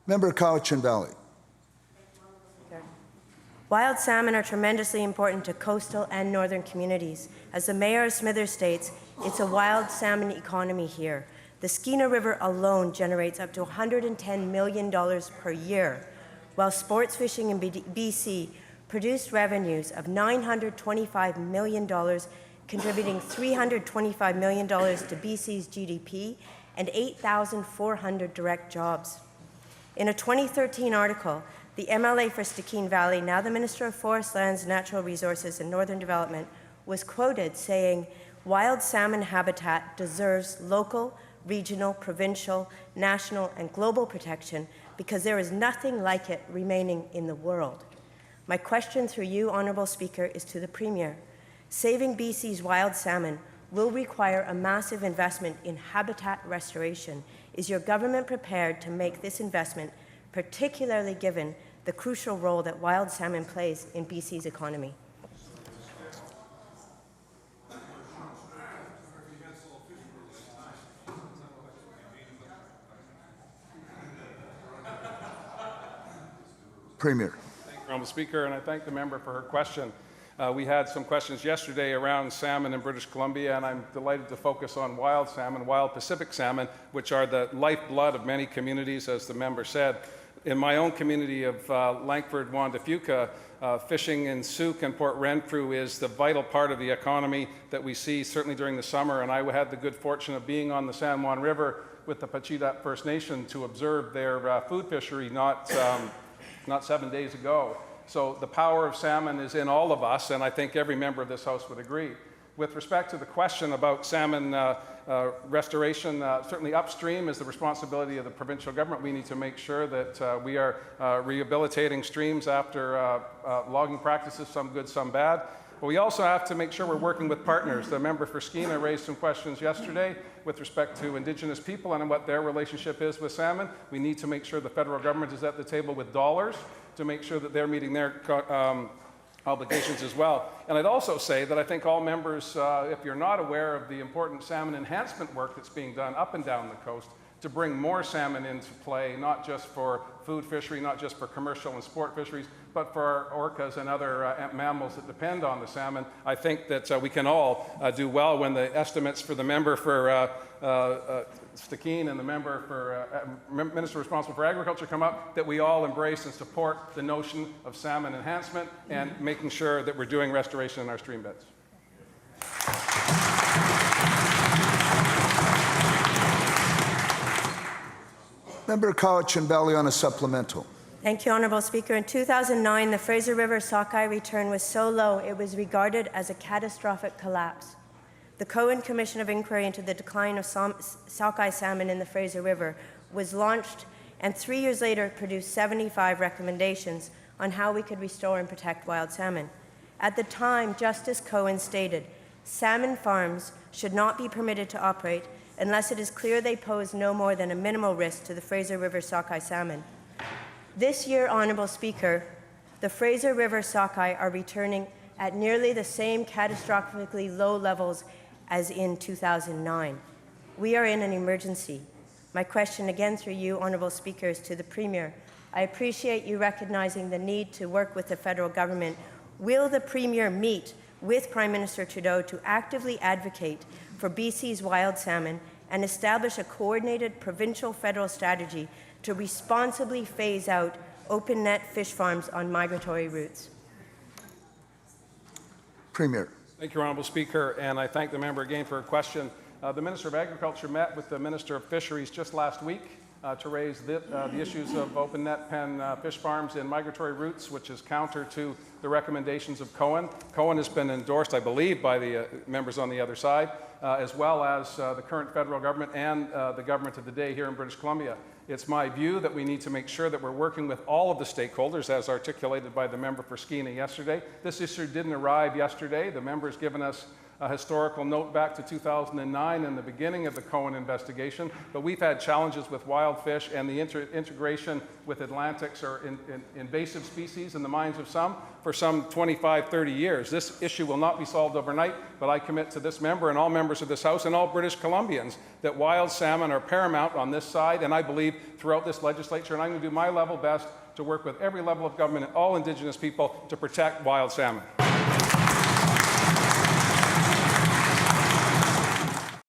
Member Cowichan Valley. Wild salmon are tremendously important to coastal and northern communities. As the Mayor of Smithers states, it's a wild salmon economy here. The Skeena River alone generates up to $110 million per year, while sports fishing in BC produced revenues of $925 million, contributing $325 million to BC's GDP and 8,400 direct jobs. In a 2013 article, the MLA for Stikine Valley, now the Minister of Forest Lands, Natural Resources and Northern Development, was quoted saying, "Wild salmon habitat deserves local, regional, provincial, national, and global protection because there is nothing like it remaining in the world." My question through you, Honourable Speaker, is to the Premier. Saving BC's wild salmon will require a massive investment in habitat restoration. Is your government prepared to make this investment, particularly given the crucial role that wild salmon plays in BC's economy? Premier. Thank you, Honourable Speaker, and I thank the member for her question. We had some questions yesterday around salmon in British Columbia, and I'm delighted to focus on wild salmon, wild Pacific salmon, which are the lifeblood of many communities, as the member said. In my own community of Langford, Wandafuka, fishing in Souk and Port Renfrew is the vital part of the economy that we see certainly during the summer, and I had the good fortune of being on the San Juan River with the Pacheedaht First Nation to observe their food fishery not 7 days ago. So the power of salmon is in all of us, and I think every member of this House would agree. With respect to the question about salmon restoration, certainly upstream is the responsibility of the provincial government. We need to make sure that we are rehabilitating streams after logging practices, some good, some bad. But we also have to make sure we're working with partners. The member for Skeena raised some questions yesterday with respect to Indigenous people and what their relationship is with salmon. We need to make sure the federal government is at the table with dollars to make sure that they're meeting their obligations as well. And I'd also say that I think all members, if you're not aware of the important salmon enhancement work that's being done up and down the coast to bring more salmon into play, not just for food fishery, not just for commercial and sport fisheries, but for orcas and other mammals that depend on the salmon. I think that we can all do well when the estimates for the member for Stikine and the member for Minister responsible for Agriculture come up, that we all embrace and support the notion of salmon enhancement and making sure that we're doing restoration in our stream beds. Member Cowichan Valley on a supplemental. Thank you, Honourable Speaker. In 2009, the Fraser River sockeye return was so low it was regarded as a catastrophic collapse. The Cohen Commission of Inquiry into the decline of sockeye salmon in the Fraser River was launched, and 3 years later produced 75 recommendations on how we could restore and protect wild salmon. At the time, Justice Cohen stated, salmon farms should not be permitted to operate unless it is clear they pose no more than a minimal risk to the Fraser River sockeye salmon. This year, Honourable Speaker, the Fraser River sockeye are returning at nearly the same catastrophically low levels as in 2009. We are in an emergency. My question again through you, Honourable Speaker, is to the Premier. I appreciate you recognizing the need to work with the federal government. Will the Premier meet with Prime Minister Trudeau to actively advocate for BC's wild salmon and establish a coordinated provincial federal strategy to responsibly phase out open net fish farms on migratory routes? Premier. Thank you, Honourable Speaker, and I thank the member again for her question. The Minister of Agriculture met with the Minister of Fisheries just last week to raise the issues of open net pen fish farms in migratory routes, which is counter to the recommendations of Cohen. Cohen has been endorsed, I believe, by the members on the other side, as well as the current federal government and the government of the day here in British Columbia. It's my view that we need to make sure that we're working with all of the stakeholders, as articulated by the member for Skeena yesterday. This issue didn't arrive yesterday. The member's given us a historical note back to 2009 and the beginning of the Cohen investigation, but we've had challenges with wild fish and the integration with Atlantics or invasive species in the minds of some for some 25, 30 years. This issue will not be solved overnight, but I commit to this member and all members of this House and all British Columbians that wild salmon are paramount on this side, and I believe throughout this legislature, and I'm going to do my level best to work with every level of government and all Indigenous people to protect wild salmon.